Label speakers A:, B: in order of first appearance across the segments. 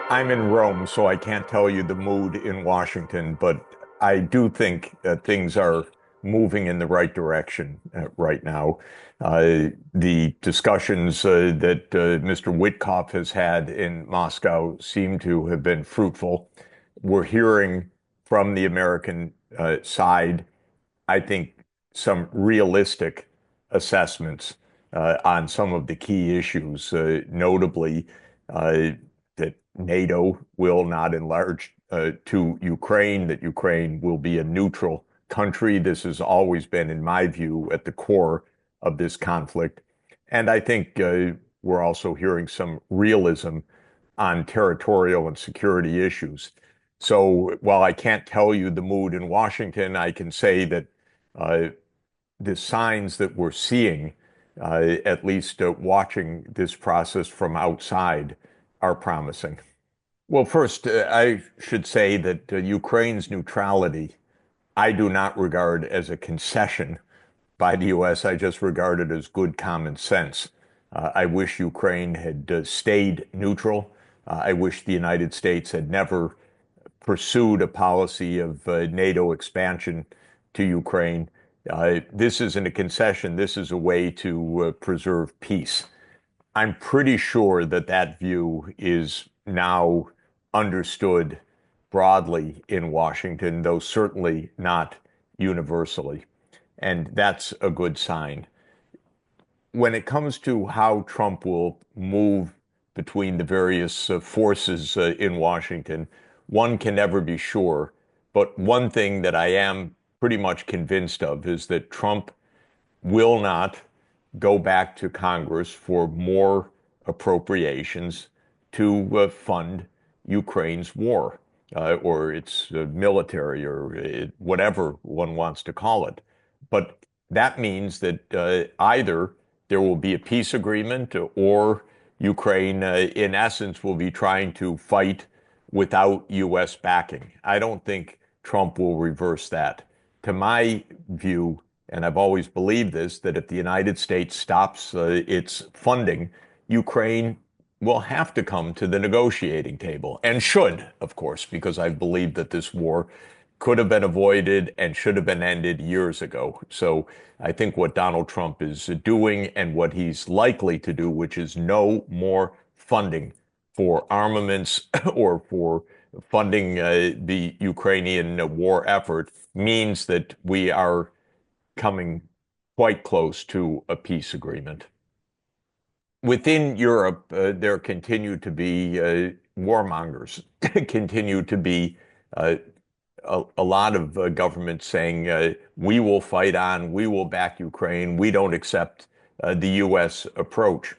A: I'm in Rome, so I can't tell you the mood in Washington, but I do think that things are moving in the right direction right now. The discussions that Mr. Witkoff has had in Moscow seem to have been fruitful. We're hearing from the American side, I think, some realistic assessments on some of the key issues, notably that NATO will not enlarge to Ukraine, that Ukraine will be a neutral country. This has always been, in my view, at the core of this conflict. And I think we're also hearing some realism on territorial and security issues. So while I can't tell you the mood in Washington, I can say that uh, the signs that we're seeing, at least watching this process from outside, are promising. Well, first, I should say that Ukraine's neutrality, I do not regard as a concession by the US. I just regard it as good common sense. I wish Ukraine had stayed neutral. I wish the United States had never pursued a policy of NATO expansion to Ukraine. This isn't a concession. This is a way to preserve peace. I'm pretty sure that that view is now understood broadly in Washington, though certainly not universally. And that's a good sign. When it comes to how Trump will move between the various forces in Washington, one can never be sure. But one thing that I am pretty much convinced of is that Trump will not go back to Congress for more appropriations to fund Ukraine's war or its military or whatever one wants to call it. But that means that either there will be a peace agreement or Ukraine, in essence, will be trying to fight without U.S. backing. I don't think Trump will reverse that. To my view, and I've always believed this, that if the United States stops its funding, Ukraine will have to come to the negotiating table and should, of course, because I believe that this war could have been avoided and should have been ended years ago. So I think what Donald Trump is doing and what he's likely to do, which is no more funding for armaments or for funding the Ukrainian war effort, means that we are coming quite close to a peace agreement. Within Europe, there continue to be warmongers, continue to be uh, a lot of governments saying, we will fight on, we will back Ukraine, we don't accept the U.S. approach.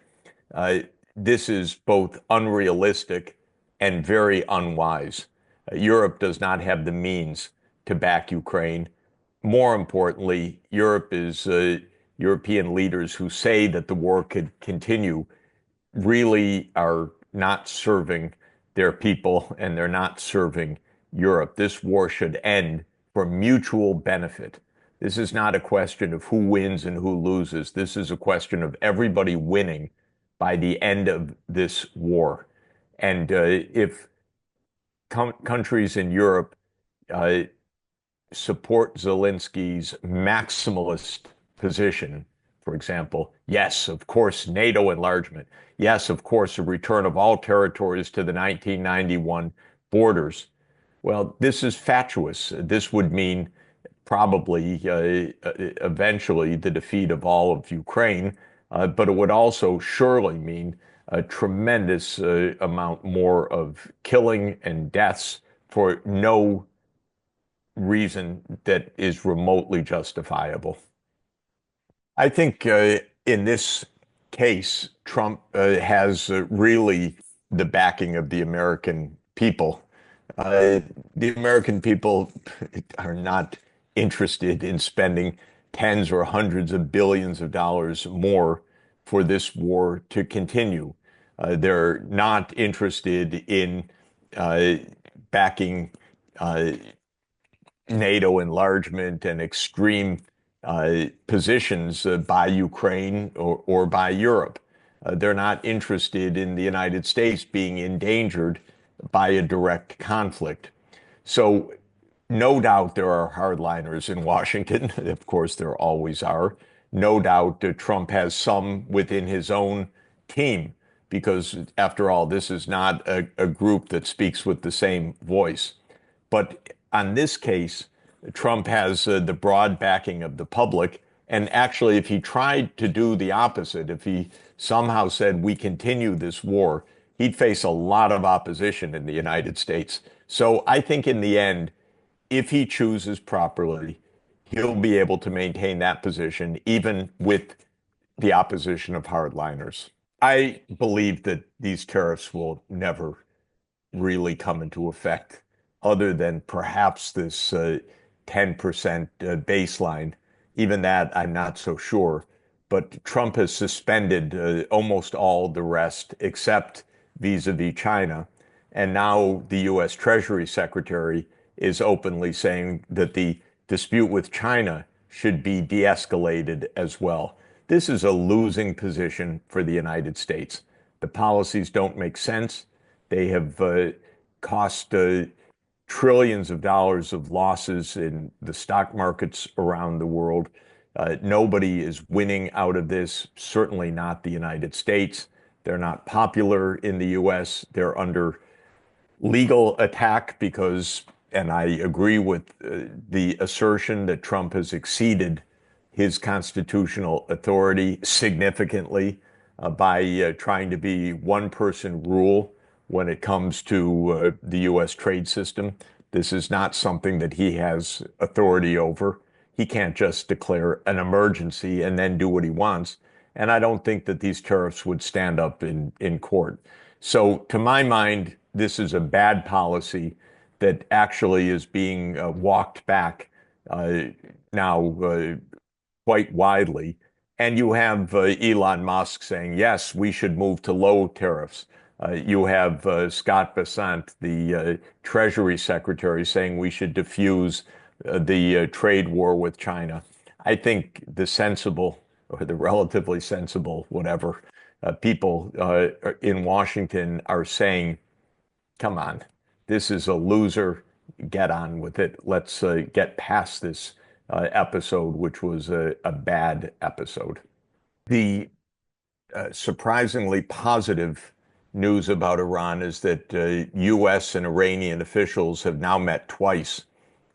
A: Uh, this is both unrealistic and very unwise. Europe does not have the means to back Ukraine. More importantly, Europe is European leaders who say that the war could continue really are not serving their people and they're not serving Europe. This war should end for mutual benefit. This is not a question of who wins and who loses. This is a question of everybody winning by the end of this war. And if countries in Europe uh, support Zelensky's maximalist position, for example, yes, of course, NATO enlargement. Yes, of course, a return of all territories to the 1991 borders. Well, this is fatuous. This would mean probably eventually the defeat of all of Ukraine, but it would also surely mean a tremendous amount more of killing and deaths for no reason that is remotely justifiable. I think in this case, Trump has really the backing of the American people. Uh, the American people are not interested in spending tens or hundreds of billions of dollars more for this war to continue. They're not interested in uh, backing uh, NATO enlargement and extreme positions by Ukraine or by Europe. They're not interested in the United States being endangered by a direct conflict. So no doubt there are hardliners in Washington. Of course, there always are. No doubt Trump has some within his own team, because after all, this is not a group that speaks with the same voice. But on this case, Trump has the broad backing of the public. And actually, if he tried to do the opposite, if he somehow said, we continue this war, he'd face a lot of opposition in the United States. So I think in the end, if he chooses properly, he'll be able to maintain that position, even with the opposition of hardliners. I believe that these tariffs will never really come into effect, other than perhaps this 10% baseline. Even that, I'm not so sure. But Trump has suspended almost all the rest, except vis-a-vis China. And now the U.S. Treasury Secretary is openly saying that the dispute with China should be de-escalated as well. This is a losing position for the United States. The policies don't make sense. They have cost trillions of dollars of losses in the stock markets around the world. Nobody is winning out of this, certainly not the United States. They're not popular in the US. They're under legal attack because, and I agree with the assertion that Trump has exceeded his constitutional authority significantly by trying to be one person rule when it comes to the U.S. trade system. This is not something that he has authority over. He can't just declare an emergency and then do what he wants. And I don't think that these tariffs would stand up in court. So, to my mind, this is a bad policy that actually is being walked back now quite widely. And you have Elon Musk saying, yes, we should move to low tariffs. You have Scott Bessent, the Treasury Secretary, saying we should diffuse the trade war with China. I think the sensible, or the relatively sensible, whatever, people in Washington are saying, come on, this is a loser. Get on with it. Let's get past this episode, which was a bad episode. The surprisingly positive news about Iran is that U.S. and Iranian officials have now met twice.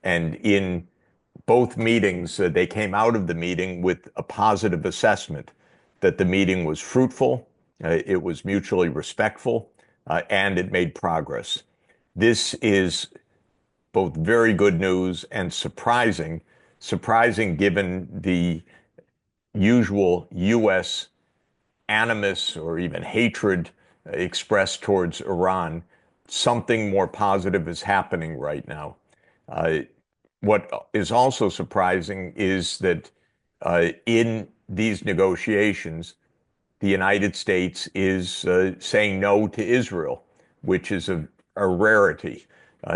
A: And in both meetings, they came out of the meeting with a positive assessment that the meeting was fruitful, it was mutually respectful, and it made progress. This is both very good news and surprising given the usual U.S. animus or even hatred expressed towards Iran. Something more positive is happening right now. What is also surprising is that in these negotiations, the United States is saying no to Israel, which is a rarity.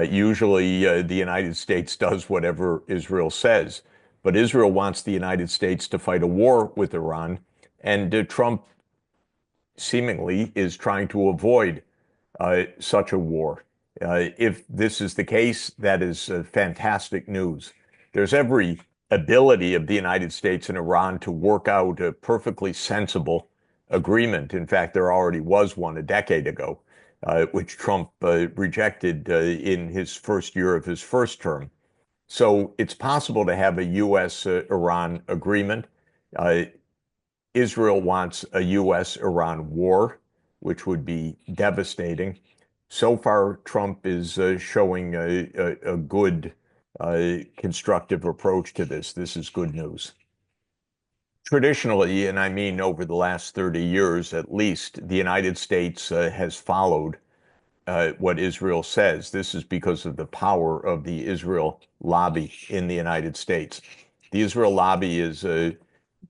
A: Usually, the United States does whatever Israel says, but Israel wants the United States to fight a war with Iran, and Trump seemingly is trying to avoid such a war. If this is the case, that is fantastic news. There's every ability of the United States and Iran to work out a perfectly sensible agreement. In fact, there already was one a decade ago, which Trump rejected in his first year of his first term. So it's possible to have a U.S.-Iran agreement. Israel wants a U.S.-Iran war, which would be devastating. So far, Trump is showing a good, constructive approach to this. This is good news. Traditionally, and I mean over the last 30 years at least, the United States has followed what Israel says. This is because of the power of the Israel lobby in the United States. The Israel lobby is a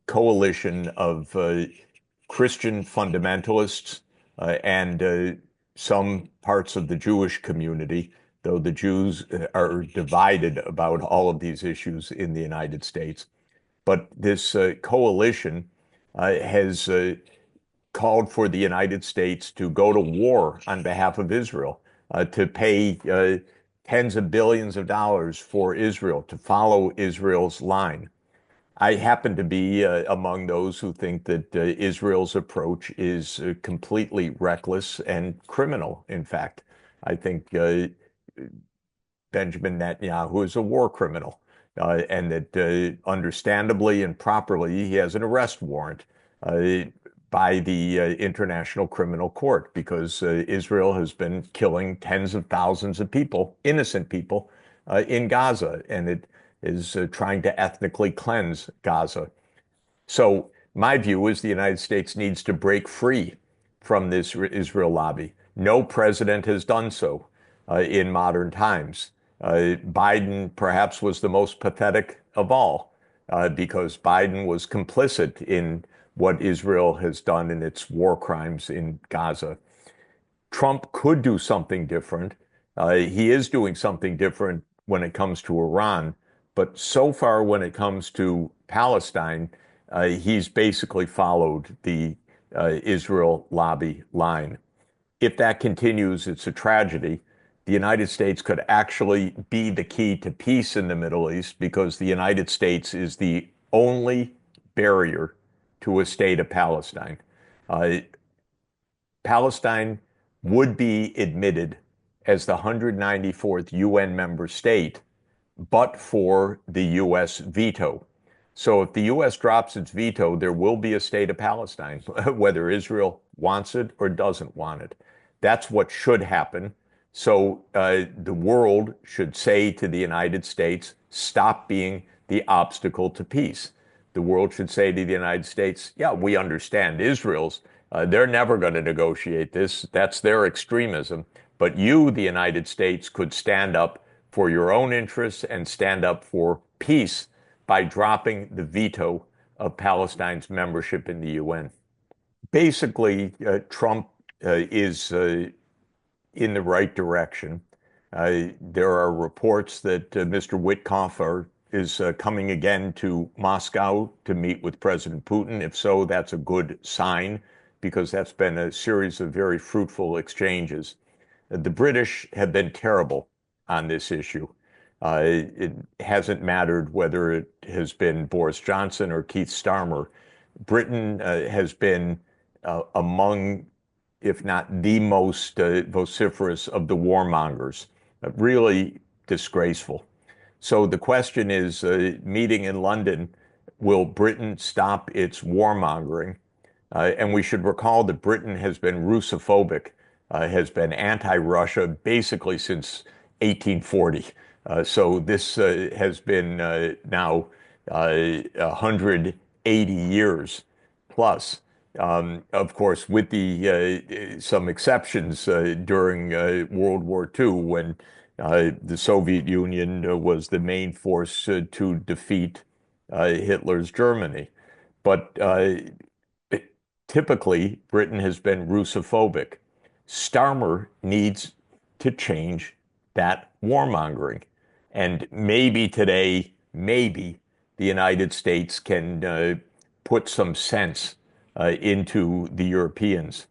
A: coalition of Christian fundamentalists and some parts of the Jewish community, though the Jews are divided about all of these issues in the United States. But this coalition has called for the United States to go to war on behalf of Israel. to pay tens of billions of dollars for Israel, to follow Israel's line. I happen to be among those who think that Israel's approach is completely reckless and criminal, in fact. I think Benjamin Netanyahu is a war criminal, and that understandably and properly he has an arrest warrant uh, by the International Criminal Court because Israel has been killing tens of thousands of people, innocent people, in Gaza, and it is trying to ethnically cleanse Gaza. So my view is the United States needs to break free from this Israel lobby. No president has done so in modern times. Biden perhaps was the most pathetic of all because Biden was complicit in what Israel has done in its war crimes in Gaza. Trump could do something different. He is doing something different when it comes to Iran, but so far when it comes to Palestine, he's basically followed the Israel lobby line. If that continues, it's a tragedy. The United States could actually be the key to peace in the Middle East because the United States is the only barrier to a state of Palestine. Uh, Palestine would be admitted as the 194th UN member state, but for the US veto. So if the US drops its veto, there will be a state of Palestine, whether Israel wants it or doesn't want it. That's what should happen. So the world should say to the United States, stop being the obstacle to peace. The world should say to the United States, yeah, we understand Israel's. They're never going to negotiate this. That's their extremism. But you, the United States, could stand up for your own interests and stand up for peace by dropping the veto of Palestine's membership in the UN. Basically, Trump is in the right direction. There are reports that Mr. Witkoff is coming again to Moscow to meet with President Putin. If so, that's a good sign because that's been a series of very fruitful exchanges. The British have been terrible on this issue. It hasn't mattered whether it has been Boris Johnson or Keith Starmer. Britain has been among, if not the most vociferous of the warmongers. Really disgraceful. So the question is, meeting in London, will Britain stop its warmongering? And we should recall that Britain has been Russophobic, has been anti-Russia basically since 1840. So this has been now 180 years plus. Of course, with the some exceptions during World War II, when the Soviet Union was the main force to defeat Hitler's Germany. But typically, Britain has been Russophobic. Starmer needs to change that warmongering. And maybe today, maybe the United States can put some sense into the Europeans.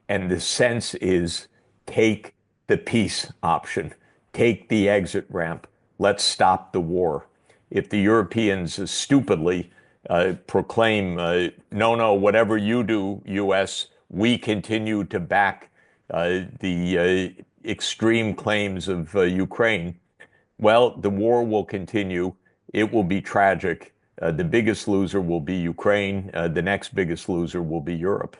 A: And the sense is take the peace option, take the exit ramp, let's stop the war. If the Europeans stupidly proclaim, no, no, whatever you do, US, we continue to back the extreme claims of Ukraine, well, the war will continue. It will be tragic. The biggest loser will be Ukraine. The next biggest loser will be Europe.